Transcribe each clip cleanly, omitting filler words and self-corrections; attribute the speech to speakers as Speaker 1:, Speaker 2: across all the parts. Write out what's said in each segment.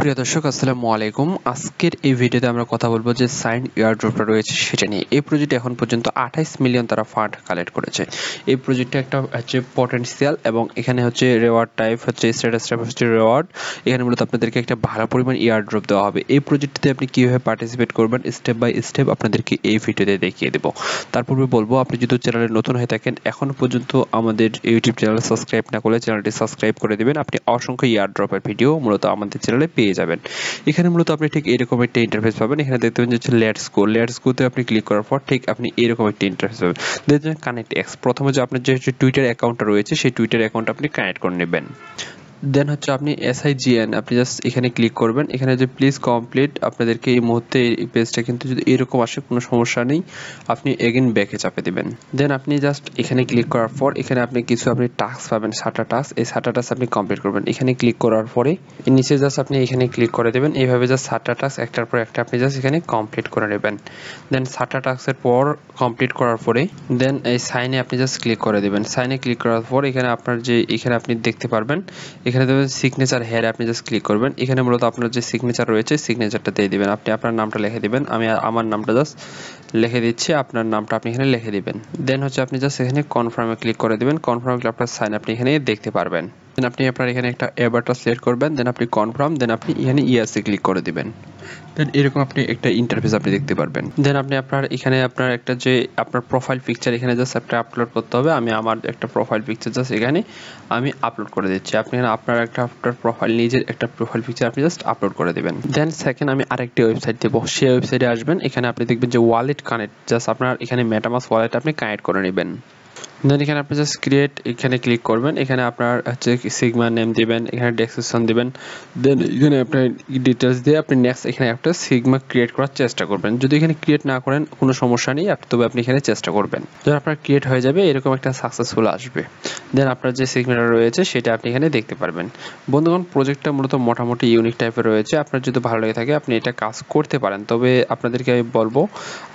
Speaker 1: প্রিয় দর্শক আসসালামু আলাইকুম। আজকের এই ভিডিওতে আমরা কথা বলবো যে সাইন এয়ারড্রপটা রয়েছে সেটা নিয়ে। এই প্রজেক্টে এখন পর্যন্ত 28 মিলিয়ন তারা ফান্ড কালেক্ট করেছে। এই প্রজেক্টটা একটা হচ্ছে পটেনশিয়াল এবং এখানে হচ্ছে রিওয়ার্ড টাইপ হচ্ছে স্ট্যাটাস টাইপ হচ্ছে রিওয়ার্ড। এখানে মূলত আপনাদেরকে একটা ভালো পরিমাণ এয়ারড্রপ দেওয়া হবে। এই প্রজেক্টটিতে আপনি কিভাবে পার্টিসিপেট করবেন স্টেপ বাই স্টেপ আপনাদেরকে এই ভিডিওতে দেখিয়ে দেব। তার পূর্বে বলবো আপনি যদি চ্যানেলে নতুন হয়ে থাকেন এখনো পর্যন্ত আমাদের ইউটিউব চ্যানেল সাবস্ক্রাইব না করলে চ্যানেলটি সাবস্ক্রাইব করে দিবেন। আপনি অসংখ্য এয়ারড্রপের ভিডিও মূলত আমাদের চ্যানেলে পেয়ে যাবেন। এখানে মূলত আপনি ঠিক এরকম একটা ইন্টারফেস পাবেন। এখানে দেখতে পাবেন যে লেটস গো তে আপনি ক্লিক করার পর ঠিক আপনি এরকম একটা ইন্টারফেস পাবেন। দেখবেন কানেক্ট এক্স, প্রথমে যে আপনার যে টুইটার অ্যাকাউন্টটা রয়েছে সেই টুইটার অ্যাকাউন্ট আপনি কানেক্ট করে নেবেন। দেন হচ্ছে আপনি SIGN আপনি জাস্ট এখানে ক্লিক করবেন। এখানে যে প্লিজ কমপ্লিট আপনাদেরকে এই মুহূর্তে এই পেজটা কিন্তু যদি এরকম আসে কোনো সমস্যা নেই, আপনি এগেইন ব্যাকে চাপে দিবেন। দেন আপনি জাস্ট এখানে ক্লিক করার পর এখানে আপনি কিছু টাস্ক পাবেন, 7টা টাস্ক। এই 7টা টাস্ক আপনি কমপ্লিট করবেন। এখানে ক্লিক করার পরে নিচে জাস্ট আপনি এখানে ক্লিক করে দেবেন। এইভাবে জাস্ট 7টা টাস্ক একটার পর একটা আপনি জাস্ট এখানে কমপ্লিট করে নেবেন। দেন 7টা টাস্কের পর কমপ্লিট করার পরে দেন এই সাইনে আপনি জাস্ট ক্লিক করে দেবেন। সাইনে ক্লিক করার পর এখানে আপনার যে এখানে আপনি দেখতে পারবেন এখানে দেখবেন সিগনেচার হেয়ার আপনি জাস্ট ক্লিক করবেন। এখানে মূলত আপনার যে সিগনেচার রয়েছে সিগনেচারটা দিয়ে দিবেন। আপনি আপনার নামটা লিখে দিবেন। আমি আমার নামটা জাস্ট লিখে দিচ্ছি, আপনার নামটা আপনি এখানে লিখে দিবেন। দেন হচ্ছে আপনি জাস্ট এখানে কনফার্মে ক্লিক করে দিবেন। কনফার্মে আপনার সাইন আপনি এখানে দেখতে পারবেন। দেন আপনি আপনার এখানে একটা অ্যাভাটার সিলেক্ট করবেন। দেন আপনি কনফার্ম, দেন আপনি এখানে ইয়েসে ক্লিক করে দিবেন। দেন এরকম আপনি একটা ইন্টারফেস আপনি দেখতে পারবেন। দেন আপনি আপনার এখানে আপনার একটা যে আপনার প্রোফাইল পিকচার এখানে জাস্ট আপনি আপলোড করতে হবে। আমি আমার একটা প্রোফাইল পিকচার জাস্ট এখানে আমি আপলোড করে দিচ্ছি। আপনি এখানে আপনার একটা আপনার প্রোফাইল নিজের একটা প্রোফাইল পিকচার আপনি জাস্ট আপলোড করে দিবেন। দেন সেকেন্ড আমি আরেকটি ওয়েবসাইট দেবো, সেই ওয়েবসাইটে আসবেন। এখানে আপনি দেখবেন যে ওয়ালেট কানেক্ট, জাস্ট আপনার এখানে মেটামাস্ক ওয়ালেট আপনি কানেক্ট করে নেবেন। দেন এখানে আপনি জাস্ট ক্রিয়েট এখানে ক্লিক করবেন। এখানে আপনার হচ্ছে সিগমা নেম দিবেন, এখানে ডেসক্রিপশন দিবেন। দেন এখানে আপনার ডিটেলস দিয়ে আপনি নেক্সট এখানে একটা সিগমা ক্রিয়েট করার চেষ্টা করবেন। যদি এখানে ক্রিয়েট না করেন কোনো সমস্যা নেই, তবে আপনি এখানে চেষ্টা করবেন। যখন আপনার ক্রিয়েট হয়ে যাবে এরকম একটা সাকসেসফুল আসবে। দেন আপনার যে সিগমাটা রয়েছে সেটা আপনি এখানে দেখতে পারবেন। বন্ধুগণ, প্রজেক্টটা মূলত মোটামুটি ইউনিক টাইপের রয়েছে। আপনার যদি ভালো লেগে থাকে আপনি এটা কাজ করতে পারেন। তবে আপনাদেরকে আমি বলবো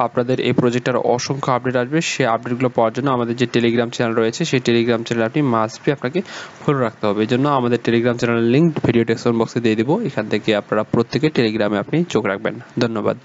Speaker 1: আপনাদের এই প্রজেক্টের অসংখ্য আপডেট আসবে। সেই আপডেটগুলো পাওয়ার জন্য আমাদের যে টেলিগ্রাম চ্যানেল রয়েছে সেই টেলিগ্রাম চ্যানেল আপনি মাস্ট বি আপনাকে ফলো রাখতে হবে। এই জন্য আমাদের টেলিগ্রাম চ্যানেলের লিঙ্ক ভিডিও ডেসক্রিপশন বক্সে দিয়ে দেবো। এখান থেকে আপনারা প্রত্যেকে টেলিগ্রামে আপনি চোখ রাখবেন। ধন্যবাদ।